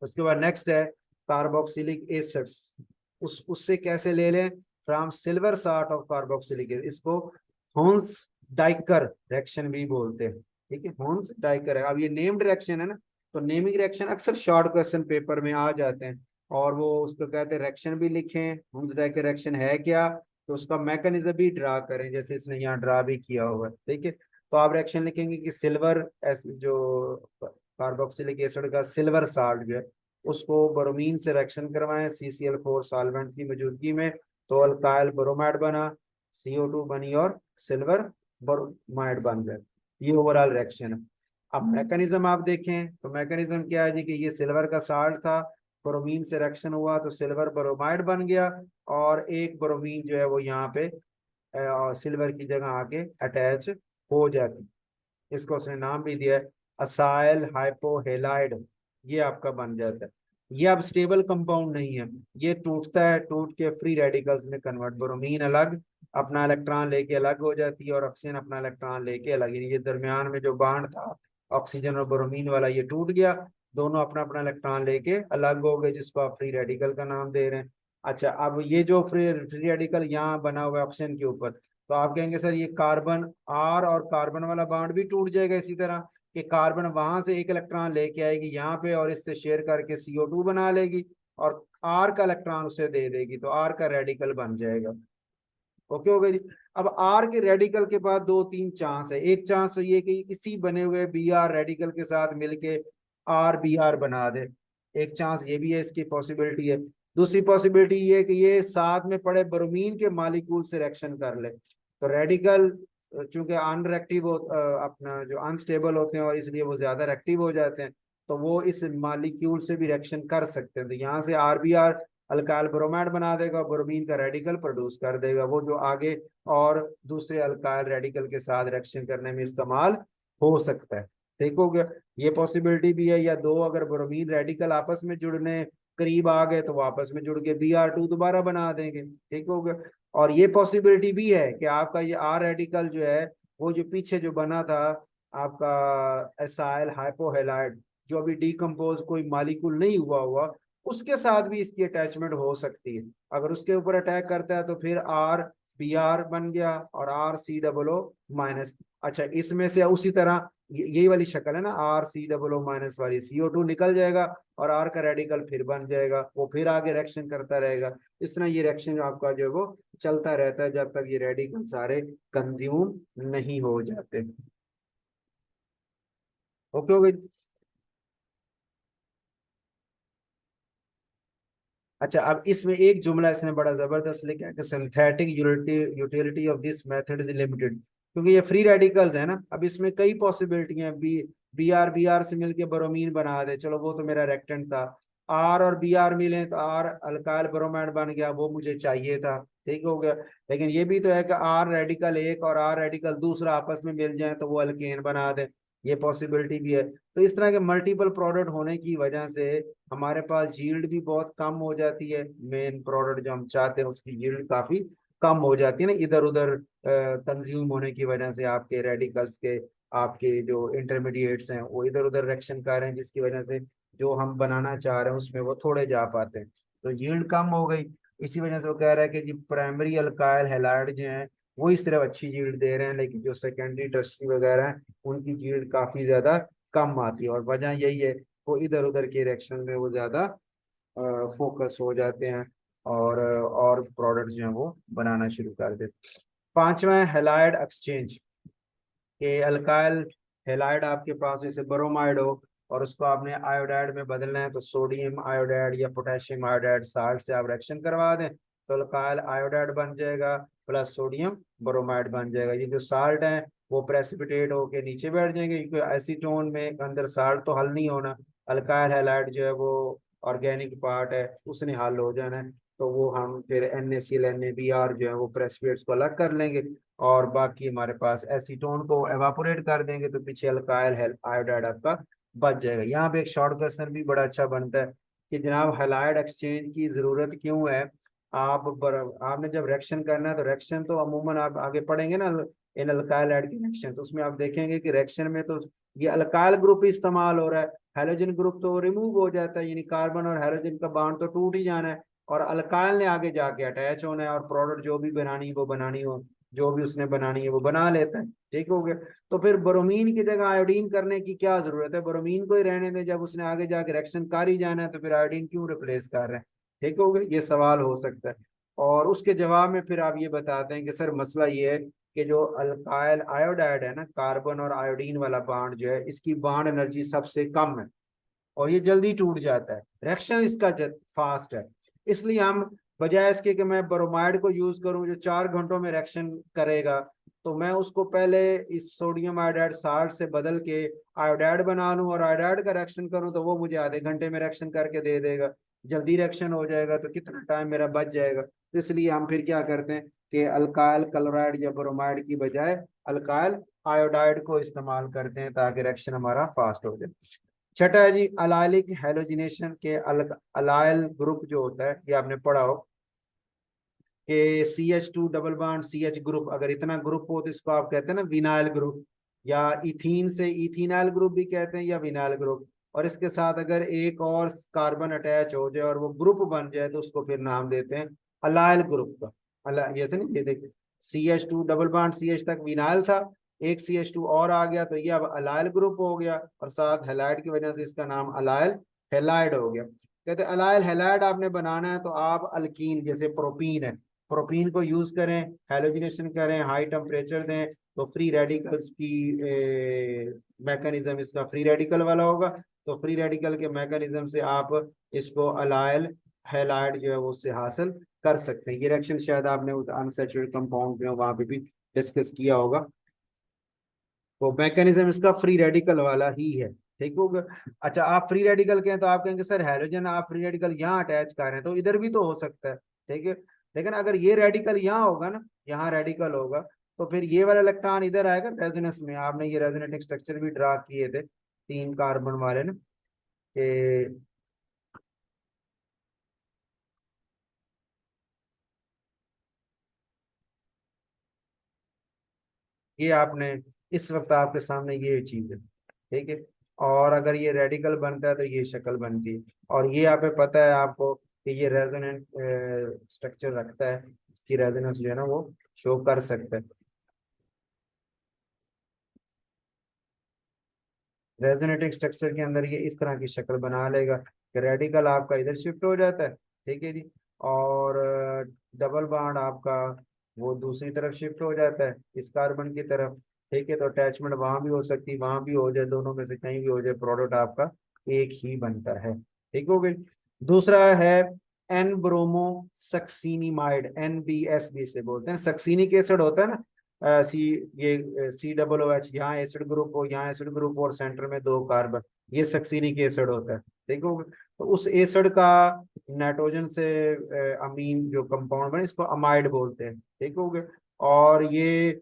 उसके बाद नेक्स्ट है कार्बोक्सिलिक एसिड्स। उससे कैसे ले लें, from silver salt of carboxylic acid. इसको होन्स डाइकर रिएक्शन भी बोलते हैं। ठीक है, होन्स डाइकर है। अब ये नेम्ड रिएक्शन है ना, तो नेमिंग रिएक्शन अक्सर शॉर्ट क्वेश्चन पेपर में आ जाते हैं, और वो उसको कहते हैं रिएक्शन भी लिखें, होन्स डाइकर रिएक्शन है क्या, तो उसका मैकेनिज्म भी ड्रा करें, जैसे इसने यहाँ ड्रा भी किया हुआ है। ठीक है, तो आप रिएक्शन लिखेंगे कि सिल्वर जो कार्बोक्सिलिक एसिड का सिल्वर साल्ट जो है उसको ब्रोमीन से रिएक्शन करवाएं CCl4 सॉल्वेंट की मौजूदगी में, तो अल्काइल ब्रोमाइड बना, CO2 बनी, और सिल्वर ब्रोमाइड बन गए। ये ओवरऑल रिएक्शन है। अब मैकेनिज्म आप देखें तो मैकेनिज्म क्या है जी, कि ये सिल्वर का साल्ट था, ब्रोमीन से रिएक्शन हुआ तो सिल्वर ब्रोमाइड बन गया, और एक ब्रोमीन जो है वो यहाँ पे सिल्वर की जगह आके अटैच हो जाती। इसको उसने नाम भी दिया है असाइल हाइपोहेलाइड, ये आपका बन जाता है। ये अब स्टेबल कंपाउंड नहीं है, ये टूटता है, टूट के फ्री रेडिकल्स में कन्वर्ट, ब्रोमीन अलग अपना इलेक्ट्रॉन लेके अलग हो जाती है, और ऑक्सीजन अपना इलेक्ट्रॉन लेके अलग, यानी ये दरमियान में जो बॉन्ड था ऑक्सीजन और ब्रोमीन वाला ये टूट गया, दोनों अपना अपना इलेक्ट्रॉन लेके अलग हो गए, जिसको आप फ्री रेडिकल का नाम दे रहे हैं। अच्छा, अब ये जो फ्री रेडिकल यहाँ बना हुआ है ऑक्सीजन के ऊपर, तो आप कहेंगे सर ये कार्बन आर और कार्बन वाला बॉन्ड भी टूट जाएगा इसी तरह, कि कार्बन वहां से एक इलेक्ट्रॉन लेके आएगी यहाँ पे, और इससे शेयर करके CO2 बना लेगी, और आर का इलेक्ट्रॉन उसे दे देगी, तो आर का रेडिकल बन जाएगा। ओके हो गई। अब आर के रेडिकल के बाद दो तीन चांस है। एक चांस तो ये कि इसी बने हुए Br रेडिकल के साथ मिलके RBr बना दे, एक चांस ये भी है, इसकी पॉसिबिलिटी है। दूसरी पॉसिबिलिटी ये है कि ये साथ में पड़े ब्रोमीन के मॉलिक्यूल से रिएक्शन कर ले, तो रेडिकल चूंकि अनरेक्टिव अपना जो अनस्टेबल होते हैं, और इसलिए वो ज्यादा रेक्टिव हो जाते हैं, तो वो इस मॉलिक्यूल से भी रिएक्शन कर सकते हैं। तो यहाँ से RBr अल्काइल ब्रोमाइड बना देगा, ब्रोमीन का रेडिकल प्रोड्यूस कर देगा, वो जो आगे और दूसरे अल्काइल रेडिकल के साथ रिएक्शन करने में इस्तेमाल हो सकता है। ठीक हो गया, ये पॉसिबिलिटी भी है। या दो अगर ब्रोमीन रेडिकल आपस में जुड़ने करीब आ गए तो वो आपस में जुड़ के Br2 दोबारा बना देंगे। ठीक हो गया, और ये पॉसिबिलिटी भी है कि आपका ये R रेडिकल जो है वो जो पीछे जो बना था आपका एसाइल हाइपोहेलाइड, जो अभी डिकम्पोज कोई मॉलिक्यूल नहीं हुआ हुआ, उसके साथ भी इसकी अटैचमेंट हो सकती है। अगर उसके ऊपर अटैक करता है तो फिर RBr बन गया, और RCOO माइनस। अच्छा, इसमें से उसी तरह यही वाली शक्ल है ना, RCOO माइनस वाली, CO2 निकल जाएगा, और R का रेडिकल फिर बन जाएगा, वो फिर आगे रिएक्शन करता रहेगा। इस तरह ये रिएक्शन आपका जो है वो चलता रहता है जब तक ये रेडिकल सारे कंज्यूम नहीं हो जाते। ओके हो गई। अच्छा, अब इसमें एक जुमला इसने बड़ा जबरदस्त लिखा है कि synthetic utility of this method is limited, क्योंकि ये फ्री रेडिकल्स है ना। अब इसमें कई पॉसिबिलिटी हैं, Br से मिलके ब्रोमीन बना दे, चलो वो तो मेरा रेक्टेंट था। R और Br मिले तो R अल्काइल ब्रोमाइड बन गया, वो मुझे चाहिए था। ठीक हो गया, लेकिन ये भी तो है कि R रेडिकल एक और R रेडिकल दूसरा आपस में मिल जाए तो वो अल्केन बना दे, ये पॉसिबिलिटी भी है। तो इस तरह के मल्टीपल प्रोडक्ट होने की वजह से हमारे पास यील्ड भी बहुत कम हो जाती है, मेन प्रोडक्ट जो हम चाहते हैं उसकी यील्ड काफी कम हो जाती है ना, इधर उधर कंज्यूम होने की वजह से आपके रेडिकल्स के, आपके जो इंटरमीडिएट्स हैं वो इधर उधर रिएक्शन कर रहे हैं, जिसकी वजह से जो हम बनाना चाह रहे हैं उसमें वो थोड़े जा पाते हैं, तो यील्ड कम हो गई। इसी वजह से वो कह रहा है कि जी प्राइमरी अल्काइल हैलाइड जो है वो इस तरफ अच्छी यील्ड दे रहे हैं, लेकिन जो सेकेंडरी टर्शरी वगैरह है उनकी यील्ड काफी ज्यादा कम आती है। और वजह यही है, वो इधर उधर के रिएक्शन में वो ज्यादा फोकस हो जाते हैं और प्रोडक्ट जो है वो बनाना शुरू कर देते हैं। पांचवा है हेलाइड एक्सचेंज, कि अल्काइल हेलाइड आपके पास जैसे ब्रोमाइड हो और उसको आपने आयोडाइड में बदलना है, तो सोडियम आयोडाइड या पोटेशियम आयोडाइड साल्ट से आप रिएक्शन करवा दें तो अल्काइल आयोडाइड बन जाएगा प्लस सोडियम ब्रोमाइड बन जाएगा। ये जो साल्ट है वो प्रेसिपिटेट होके नीचे बैठ जाएंगे, क्योंकि एसीटोन में अंदर साल्ट तो हल नहीं होना, अल्काइल हैलाइड जो है वो ऑर्गेनिक पार्ट है उसने हल हो जाना है। तो वो हम फिर NaCl NaBr जो है वो प्रेसिपिटेट्स को अलग कर लेंगे और बाकी हमारे पास एसीटोन को एवापोरेट कर देंगे, तो पीछे अल्काइल आयोडाइड आपका बच जाएगा। यहाँ पे एक शॉर्ट क्वेश्चन भी बड़ा अच्छा बनता है कि जनाब हैलाइड एक्सचेंज की जरूरत क्यों है। आपने जब रिएक्शन करना है तो रिएक्शन तो अमूमन आप आगे पढ़ेंगे ना इन अल्काइल एड की रिएक्शन, तो उसमें आप देखेंगे कि रिएक्शन में तो ये अल्काइल ग्रुप इस्तेमाल हो रहा है, हेलोजन ग्रुप तो रिमूव हो जाता है, यानी कार्बन और हेलोजन का बॉन्ड तो टूट ही जाना है और अल्काइल ने आगे जाके अटैच होना है और प्रोडक्ट जो भी बनानी वो बनानी हो, जो भी उसने बनानी है वो बना लेता है। ठीक हो गया। तो फिर ब्रोमीन की जगह आयोडीन करने की क्या जरूरत है, ब्रोमीन को ही रहने दें, जब उसने आगे जाके रिएक्शन कर ही जाना है तो फिर आयोडीन क्यों रिप्लेस कर रहे हैं। ठीक हो गया, ये सवाल हो सकता है। और उसके जवाब में फिर आप ये बताते हैं कि सर मसला ये है कि जो अल्काइल आयोडाइड है ना, कार्बन और आयोडीन वाला बॉन्ड जो है इसकी बॉन्ड एनर्जी सबसे कम है और ये जल्दी टूट जाता है, रिएक्शन इसका फास्ट है। इसलिए हम बजाय इसके कि मैं ब्रोमाइड को यूज करूं जो 4 घंटों में रिएक्शन करेगा, तो मैं उसको पहले इस सोडियम आयोडाइड साल्ट से बदल के आयोडाइड बना लूं और आयोडाइड का रिएक्शन करूं तो वो मुझे आधे घंटे में रिएक्शन करके दे देगा, जल्दी रिएक्शन हो जाएगा, तो कितना टाइम मेरा बच जाएगा। तो इसलिए हम फिर क्या करते हैं कि अल्काइल क्लोराइड या ब्रोमाइड की बजाय अल्काइल आयोडाइड को इस्तेमाल करते हैं ताकि रिएक्शन हमारा फास्ट हो जाए। छठा है जी अलाइलिक हेलोजिनेशन, के अलाइल ग्रुप जो होता है ये आपने पढ़ा हो कि CH2 double bond CH group, अगर इतना ग्रुप हो तो इसको आप कहते हैं ना विनाइल ग्रुप, या इथीन से इथीनाइल ग्रुप भी कहते हैं या विनाइल ग्रुप। और इसके साथ अगर एक और कार्बन अटैच हो जाए और वो ग्रुप बन जाए तो उसको फिर नाम देते हैं अलाइल ग्रुप का। अला ये थे ना, ये देखिए CH2 डबल बॉन्ड CH तक विनाइल था, एक CH2 और आ गया तो ये अब अलाइल ग्रुप हो गया और साथ हेलाइड की वजह से इसका नाम अलाइल हेलाइड हो गया। कहते अलाइल हेलाइड आपने बनाना है तो आप अल्कीन जैसे प्रोपीन है, प्रोपीन को यूज करें, हेलोजिनेशन करें, हाई टेम्परेचर दें, तो फ्री रेडिकल्स की मैकेनिज्म इसका फ्री रेडिकल वाला होगा। तो फ्री रेडिकल के मैकेनिज्म से आप इसको अलाइल हैलाइड जो है वो उससे हासिल कर सकते हैं। ये रिएक्शन शायद आपने उस अनसैचुरेटेड कंपाउंड में वहां पे भी डिस्कस किया होगा, तो मैकेनिज्म इसका फ्री रेडिकल वाला ही है। ठीक होगा। अच्छा आप फ्री रेडिकल के हैं तो आप कहेंगे सर हैलोजन आप फ्री रेडिकल यहाँ अटैच कर रहे हैं तो इधर भी तो हो सकता है। ठीक है, लेकिन अगर ये रेडिकल यहाँ होगा ना, यहाँ रेडिकल होगा, तो फिर ये वाला इलेक्ट्रॉन इधर आएगा रेजोनेंस में। आपने ये रेजोनेटिंग स्ट्रक्चर भी ड्रा किए थे 3 कार्बन वाले ना, कि ये आपने इस वक्त आपके सामने ये चीज है। ठीक है, और अगर ये रेडिकल बनता है तो ये शक्ल बनती है। और ये यहाँ पे पता है आपको कि ये रेजोनेंट स्ट्रक्चर रखता है, इसकी रेजोनेंस जो है ना वो शो कर सकता है। रेजोनेटिंग स्ट्रक्चर के अंदर ये इस तरह की शक्ल बना लेगा कि रेडिकल आपका इधर शिफ्ट हो जाता है। ठीक है जी, और डबल बॉन्ड आपका वो दूसरी तरफ शिफ्ट हो जाता है इस कार्बन की तरफ। ठीक है, तो अटैचमेंट वहां भी हो सकती है, वहां भी हो जाए, दोनों में से कहीं भी हो जाए, प्रोडक्ट आपका एक ही बनता है। ठीक हो गई। दूसरा है एन ब्रोमो सक्सीनिमाइड, NBS भी से बोलते हैं, सक्सीनिक एसिड होता है ना, सी ये COOH, यहाँ एसिड ग्रुप हो, यहाँ एसिड ग्रुप और सेंटर में 2 कार्बन, ये सक्सीनिक एसिड होता है। ठीक हो, तो उस एसिड का नाइट्रोजन से अमीन जो कंपाउंड बने इसको अमाइड बोलते हैं। ठीक हो गया। और ये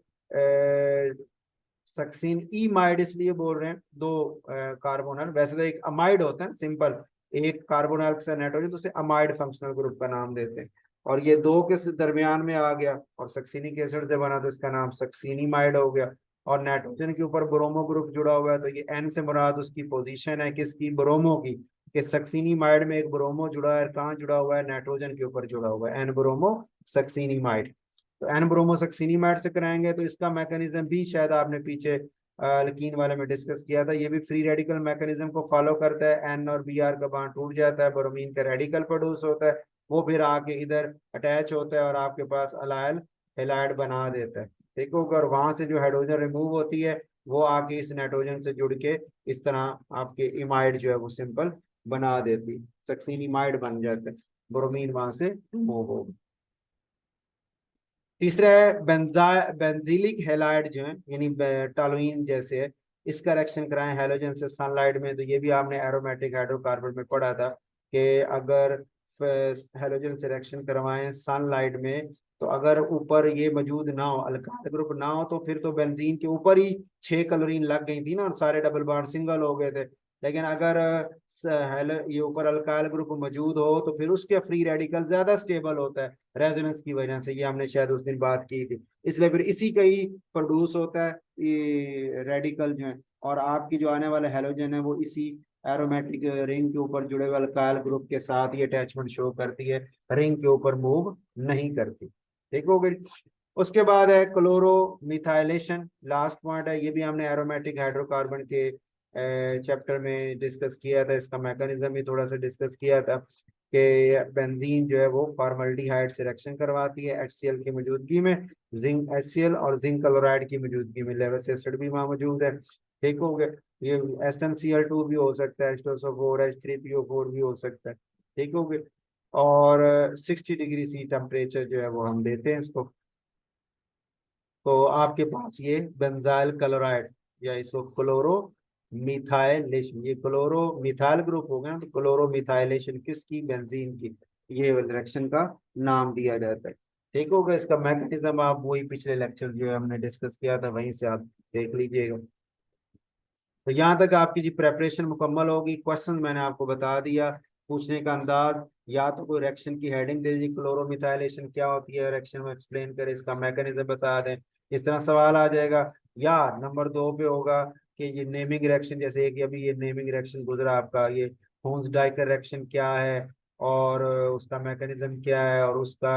सक्सीन ईमाइड इसलिए बोल रहे हैं, 2 कार्बोनल, वैसे तो एक अमाइड होता है सिंपल, एक कार्बोनल के साथ नाइट्रोजन, तो उसे अमाइड फंक्शनल ग्रुप का नाम देते हैं। और ये 2 के दरमियान में आ गया और सक्सीनिक एसिड से बना तो इसका नाम सक्सीनिमाइड हो गया। और नाइट्रोजन के ऊपर ब्रोमो ग्रुप जुड़ा हुआ है तो ये N से मुराद उसकी पोजीशन है किसकी, ब्रोमो की। कि सक्सीनिमाइड में एक ब्रोमो जुड़ा है, कहाँ जुड़ा हुआ है, नाइट्रोजन के ऊपर जुड़ा हुआ है, एन ब्रोमो सक्सीनिमाइड। तो एन ब्रोमो सक्सीनिमाइड से कराएंगे तो इसका मैकेनिज्म भी शायद आपने पीछे अल्कीन वाले में डिस्कस किया था, ये भी फ्री रेडिकल मैकेनिज्म को फॉलो करता है। एन और बी आर का बॉन्ड टूट जाता है, ब्रोमीन का रेडिकल प्रोड्यूस होता है, वो फिर आके इधर अटैच होता है और आपके पास अलाइल हेलाइड बना देता है। देखो अगर वहां से जो हाइड्रोजन रिमूव होती है वो आके इस नाइट्रोजन से जुड़ के इस तरह आपके इमाइड जो है वो सिंपल बना देती, सक्सीनिमाइड बन जाते हैं, ब्रोमीन वहां से रिमूव हो। तीसरा है बेंजीलिक हेलाइड जो है, यानी टॉलुइन जैसे है, इसका रिएक्शन कराएं हैलोजन से सनलाइट में। तो ये भी आपने एरोमेटिक हाइड्रोकार्बन में पढ़ा था कि अगर हैलोजन से रिएक्शन करवाएं सनलाइट में, तो अगर ऊपर ये मौजूद ना हो, अल्काइल ग्रुप ना हो, तो फिर तो बेंजीन के ऊपर ही 6 क्लोरीन लग गई थी ना और सारे डबल बॉन्ड सिंगल हो गए थे। लेकिन अगर ये ऊपर अल्काइल ग्रुप मौजूद हो तो फिर उसके फ्री रेडिकल ज्यादा स्टेबल होता है रेजोनेंस की वजह से, ये हमने शायद उस दिन बात की थी। इसलिए फिर इसी का ही प्रोड्यूस होता है ये रेडिकल जो है, और आपकी जो आने वाला हेलोजन है वो इसी एरोमेटिक रिंग के ऊपर जुड़े हुए अल्काइल ग्रुप के साथ ये अटैचमेंट शो करती है, रिंग के ऊपर मूव नहीं करती। ठीक हो गई। उसके बाद है क्लोरो मिथाइलेशन, लास्ट पॉइंट है, ये भी हमने एरोमेटिक हाइड्रोकार्बन के चैप्टर में डिस्कस किया था, इसका मैकेनिज्म भी थोड़ा सा डिस्कस किया था कि बेंजीन जो है वो फॉर्मल्डिहाइड से रिएक्शन करवाती है HCl की मौजूदगी में, जिंक HCl और जिंक क्लोराइड की मौजूदगी में, लेवस एसिड भी वहाँ मौजूद है। ठीक हो गया। ये SnCl2 भी हो सकता है, H2SO4 H3PO4 भी हो सकता है। ठीक हो गया। और 60 डिग्री C टेम्परेचर जो है वो हम देते हैं इसको। तो आपके पास ये बेंजाइल क्लोराइड या इसको क्लोरो मिथाइलेशन, ये क्लोरो मिथाइल ग्रुप हो गया, तो क्लोरो मिथाइलेशन किसकी, बेंजीन की, ये रिएक्शन का नाम दिया जाता है। ठीक होगा। इसका मैकेनिज्म आप वही पिछले लेक्चर जो है हमने डिस्कस किया था वहीं से आप देख लीजिएगा। तो यहाँ तक आपकी जी प्रेपरेशन मुकम्मल होगी। क्वेश्चन मैंने आपको बता दिया, पूछने का अंदाज, या तो कोई रिएक्शन की हेडिंग दे दीजिए, क्लोरोमिथाइलेशन क्या होती है, रिएक्शन में एक्सप्लेन करें, इसका मैकेनिज्म बता दें, इस तरह सवाल आ जाएगा। या नंबर 2 पे होगा कि ये नेमिंग रिएक्शन, जैसे कि अभी ये नेमिंग रिएक्शन गुजरा आपका, ये होन्स डाइकर रिएक्शन क्या है और उसका मैकेनिज्म क्या है और उसका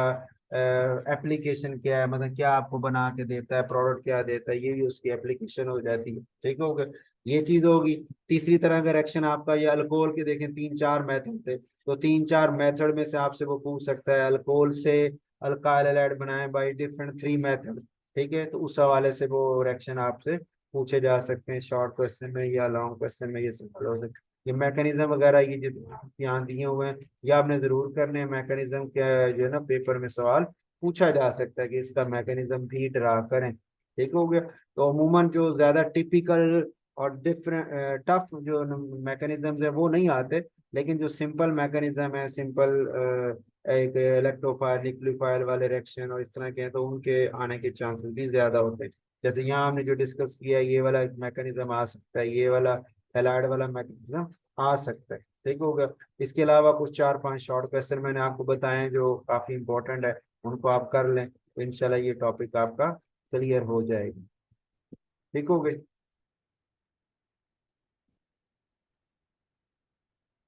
एप्लीकेशन क्या है, मतलब क्या आपको बना के देता है, प्रोडक्ट क्या देता है, ये भी उसकी एप्लीकेशन हो जाती है। ठीक हो गया, ये चीज होगी। तीसरी तरह का रिएक्शन आपका ये अल्कोहल के, देखें 3-4 मेथड थे, तो 3-4 मेथड में से आपसे वो पूछ सकता है अल्कोहल से अल्काइल हैलाइड बनाए बाय डिफरेंट 3 मेथड। ठीक है, तो उस हवाले से वो रिएक्शन आपसे पूछे जा सकते हैं शॉर्ट क्वेश्चन में या लॉन्ग क्वेश्चन में, ये सवाल हो सकते हैं। ये मैकेनिज्म वगैरह ये जितने यहाँ दिए हुए हैं ये आपने जरूर करने हैं। मैकेनिज्म क्या जो है ना पेपर में सवाल पूछा जा सकता है कि इसका मैकेनिज्म भी ड्रा करें। ठीक हो गया। तो अमूमन जो ज्यादा टिपिकल और डिफरेंट टफ जो मैकेनिज्म है वो नहीं आते, लेकिन जो सिंपल मैकेनिज्म है, सिंपल एक इलेक्ट्रोफाइल न्यूक्लियोफाइल वाले रिएक्शन और इस तरह के हैं, तो उनके आने के चांसेस भी ज्यादा होते हैं। जैसे यहाँ हमने जो डिस्कस किया ये वाला मैकेनिज्म आ सकता है, ये वाला हेलाइड वाला मैकेनिज्म आ सकता है। ठीक होगा। इसके अलावा कुछ 4-5 शॉर्ट क्वेश्चन मैंने आपको बताए हैं जो काफी इंपॉर्टेंट है, उनको आप कर लें तो इंशाल्लाह ये टॉपिक आपका क्लियर हो जाएगी। ठीक हो गई।